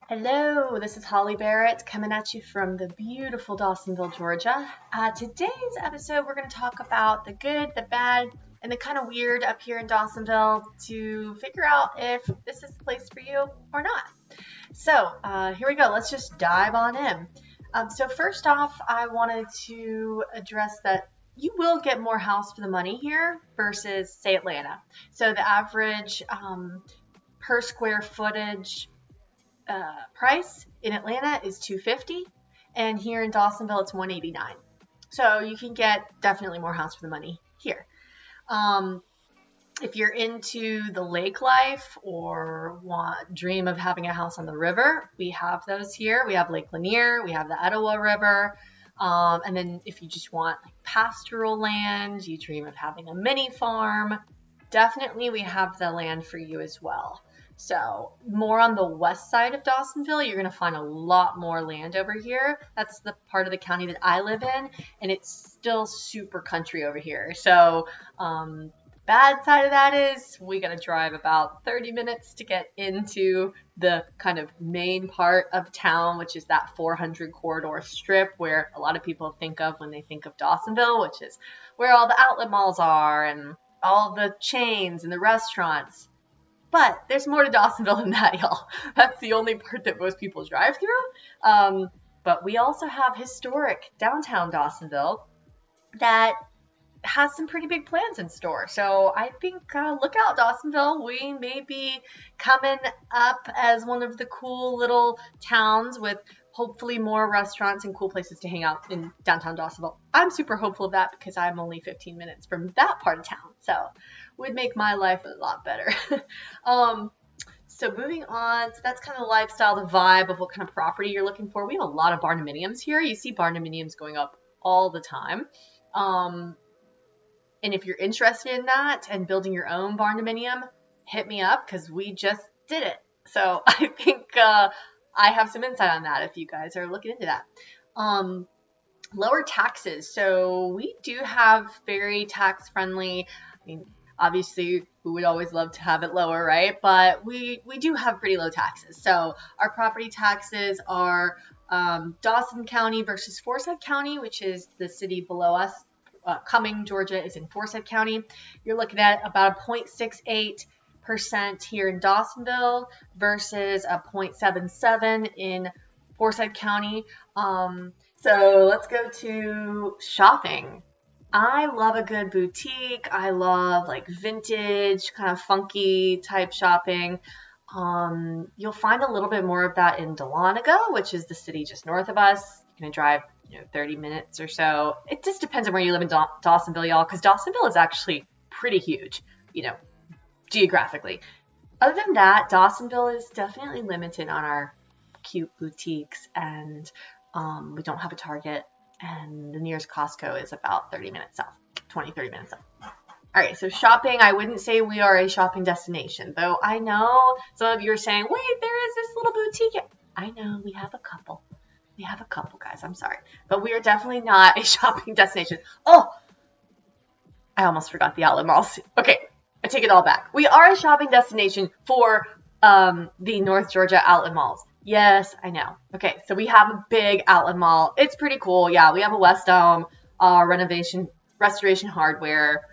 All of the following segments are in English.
Hello, this is Holly Barrett coming at you from the beautiful Dawsonville, Georgia. Today's episode, we're going to talk about the good, the bad, and the kind of weird up here in Dawsonville to figure out if this is the place for you or not. So here we go. Let's just dive on in. So first off, I wanted to address that you will get more house for the money here versus, say, Atlanta. So the average per square footage price in Atlanta is $250, and here in Dawsonville it's $189. So you can get definitely more house for the money here. If you're into the lake life or dream of having a house on the river, we have those here. We have Lake Lanier, we have the Etowah River, and then if you just want like pastoral land, you dream of having a mini farm, definitely we have the land for you as well. So more on the west side of Dawsonville, you're going to find a lot more land over here. That's the part of the county that I live in, and it's still super country over here. So bad side of that is we got to drive about 30 minutes to get into the kind of main part of town, which is that 400 corridor strip where a lot of people think of when they think of Dawsonville, which is where all the outlet malls are and all the chains and the restaurants. But there's more to Dawsonville than that, y'all. That's the only part that most people drive through. But we also have historic downtown Dawsonville that has some pretty big plans in store. So I think look out, Dawsonville. We may be coming up as one of the cool little towns with hopefully more restaurants and cool places to hang out in downtown Dawsonville. I'm super hopeful of that because I'm only 15 minutes from that part of town. So would make my life a lot better. So moving on, so that's kind of the lifestyle, the vibe of what kind of property you're looking for. We have a lot of barndominiums here. You see barndominiums going up all the time. And if you're interested in that and building your own barndominium, hit me up because we just did it. So I think I have some insight on that if you guys are looking into that. Lower taxes. So we do have very tax friendly, obviously, we would always love to have it lower, right? But we do have pretty low taxes. So our property taxes are Dawson County versus Forsyth County, which is the city below us. Cumming, Georgia is in Forsyth County. You're looking at about a 0.68% here in Dawsonville versus a 0.77 in Forsyth County. So let's go to shopping. I love a good boutique. I love like vintage, kind of funky type shopping. You'll find a little bit more of that in Dahlonega, which is the city just north of us. You're going to drive 30 minutes or so. It just depends on where you live in Dawsonville, y'all, because Dawsonville is actually pretty huge, geographically. Other than that, Dawsonville is definitely limited on our cute boutiques, and we don't have a Target, and the nearest Costco is about 30 minutes south, 30 minutes south. All right, so shopping, I wouldn't say we are a shopping destination, though I know some of you are saying, wait, there is this little boutique. I know, we have a couple. We have a couple, guys. I'm sorry. But we are definitely not a shopping destination. Oh, I almost forgot the outlet malls. Okay, I take it all back. We are a shopping destination for the North Georgia outlet malls. Yes, I know. Okay, so we have a big outlet mall. It's pretty cool. Yeah, we have a West Elm, Restoration Hardware,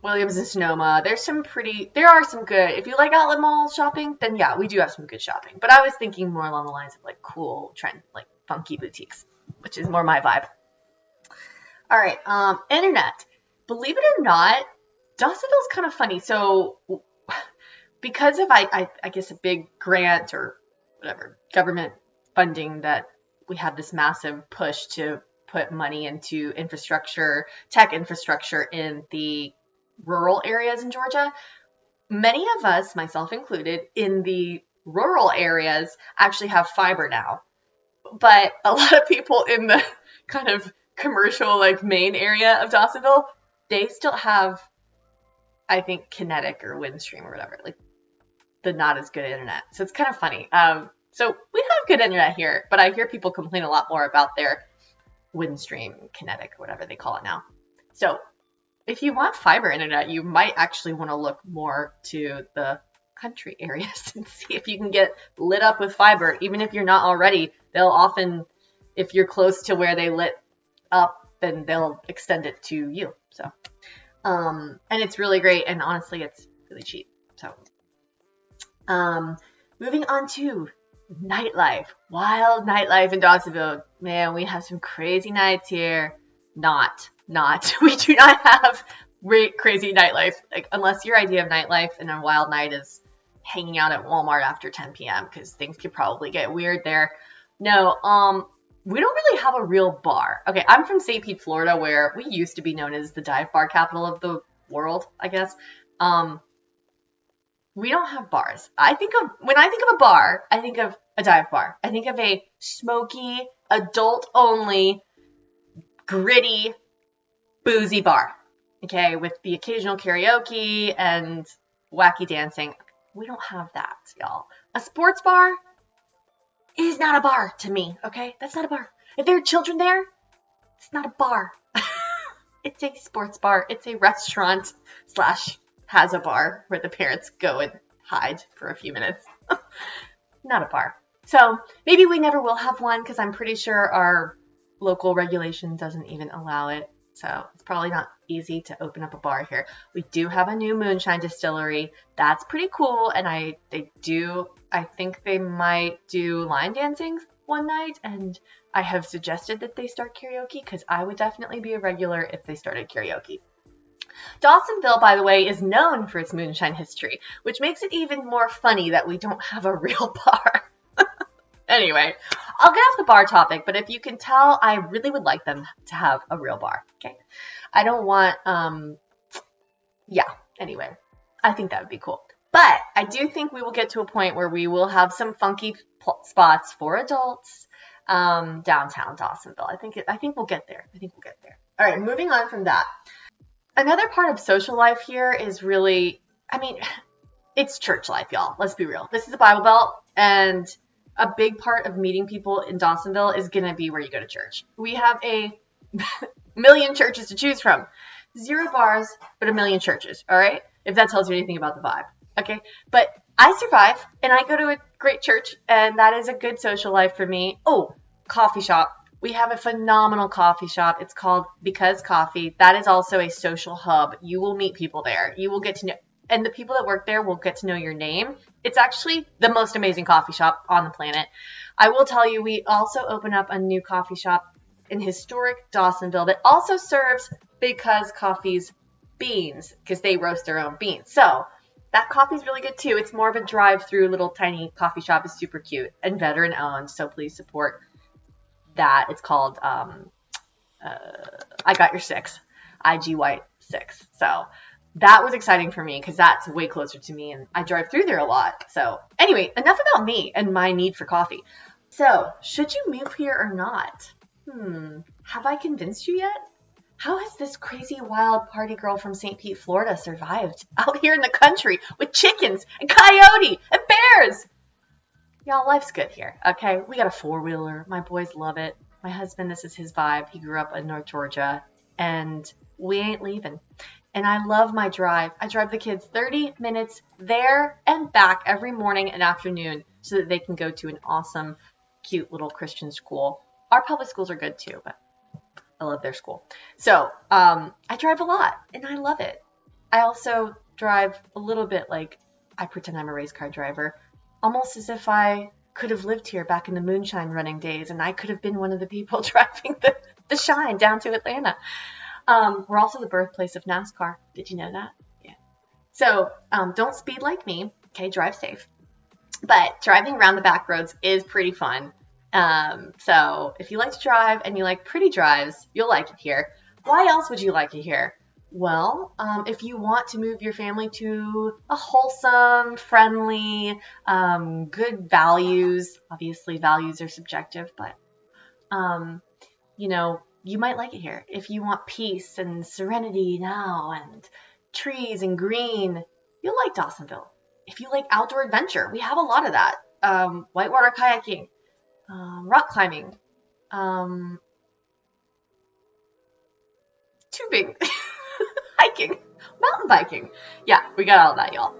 Williams and Sonoma. There are some good, if you like outlet mall shopping, then yeah, we do have some good shopping. But I was thinking more along the lines of like cool trend, like funky boutiques, which is more my vibe. All right, internet. Believe it or not, Dawsonville's kind of funny. So because of, I guess, a big grant or whatever, government funding that we have this massive push to put money into infrastructure, tech infrastructure in the rural areas in Georgia. Many of us, myself included, in the rural areas actually have fiber now. But a lot of people in the kind of commercial, like main area of Dawsonville, they still have, I think, Kinetic or Windstream or whatever, like the not as good internet. So it's kind of funny. So we have good internet here, but I hear people complain a lot more about their Windstream, Kinetic, or whatever they call it now. So if you want fiber internet, you might actually want to look more to the country areas and see if you can get lit up with fiber. Even if you're not already, they'll often, if you're close to where they lit up, then they'll extend it to you. So, and it's really great. And honestly, it's really cheap. So, moving on to nightlife, wild nightlife in Dawsonville. Man, we have some crazy nights here. Not. We do not have crazy nightlife. Like, unless your idea of nightlife and a wild night is hanging out at Walmart after 10 p.m. because things could probably get weird there. No, we don't really have a real bar. Okay, I'm from St. Pete, Florida, where we used to be known as the dive bar capital of the world, I guess. We don't have bars. When I think of a bar, I think of a dive bar. I think of a smoky, adult-only, gritty, boozy bar. Okay, with the occasional karaoke and wacky dancing. We don't have that, y'all. A sports bar is not a bar to me, okay? That's not a bar. If there are children there, it's not a bar. It's a sports bar. It's a restaurant / has a bar where the parents go and hide for a few minutes. Not a bar. So maybe we never will have one because I'm pretty sure our local regulation doesn't even allow it. So it's probably not easy to open up a bar here. We do have a new moonshine distillery. That's pretty cool. And I think they might do line dancing one night. And I have suggested that they start karaoke because I would definitely be a regular if they started karaoke. Dawsonville, by the way, is known for its moonshine history, which makes it even more funny that we don't have a real bar. Anyway, I'll get off the bar topic, but if you can tell, I really would like them to have a real bar, okay? I don't want, anyway, I think that would be cool. But I do think we will get to a point where we will have some funky spots for adults downtown Dawsonville. I think we'll get there. All right, moving on from that. Another part of social life here is really, it's church life, y'all. Let's be real. This is a Bible Belt, and a big part of meeting people in Dawsonville is going to be where you go to church. We have a million churches to choose from. 0 bars, but a million churches, all right? If that tells you anything about the vibe, okay? But I survive, and I go to a great church, and that is a good social life for me. Oh, coffee shop. We have a phenomenal coffee shop. It's called Because Coffee. That is also a social hub. You will meet people there. You will get to know, and the people that work there will get to know your name. It's actually the most amazing coffee shop on the planet. I will tell you, we also open up a new coffee shop in historic Dawsonville that also serves Because Coffee's beans, because they roast their own beans. So that coffee's really good too. It's more of a drive-through little tiny coffee shop. It's super cute and veteran owned. So please support that. It's called I Got Your 6, IG White 6. So that was exciting for me because that's way closer to me and I drive through there a lot. So anyway, enough about me and my need for coffee. So should you move here or not? Have I convinced you yet? How has this crazy wild party girl from St. Pete, Florida survived out here in the country with chickens and coyote and bears? Y'all, life's good here, okay? We got a 4-wheeler. My boys love it. My husband, this is his vibe. He grew up in North Georgia, and we ain't leaving. And I love my drive. I drive the kids 30 minutes there and back every morning and afternoon so that they can go to an awesome, cute little Christian school. Our public schools are good too, but I love their school. So I drive a lot, and I love it. I also drive a little bit like I pretend I'm a race car driver, almost as if I could have lived here back in the moonshine running days, and I could have been one of the people driving the shine down to Atlanta. We're also the birthplace of NASCAR. Did you know that? Yeah. So don't speed like me. Okay, drive safe. But driving around the back roads is pretty fun. So if you like to drive and you like pretty drives, you'll like it here. Why else would you like it here? Well, if you want to move your family to a wholesome, friendly, good values, obviously values are subjective, but, you might like it here. If you want peace and serenity now and trees and green, you'll like Dawsonville. If you like outdoor adventure, we have a lot of that. Whitewater kayaking, rock climbing, tubing, hiking, mountain biking. Yeah, we got all that, y'all.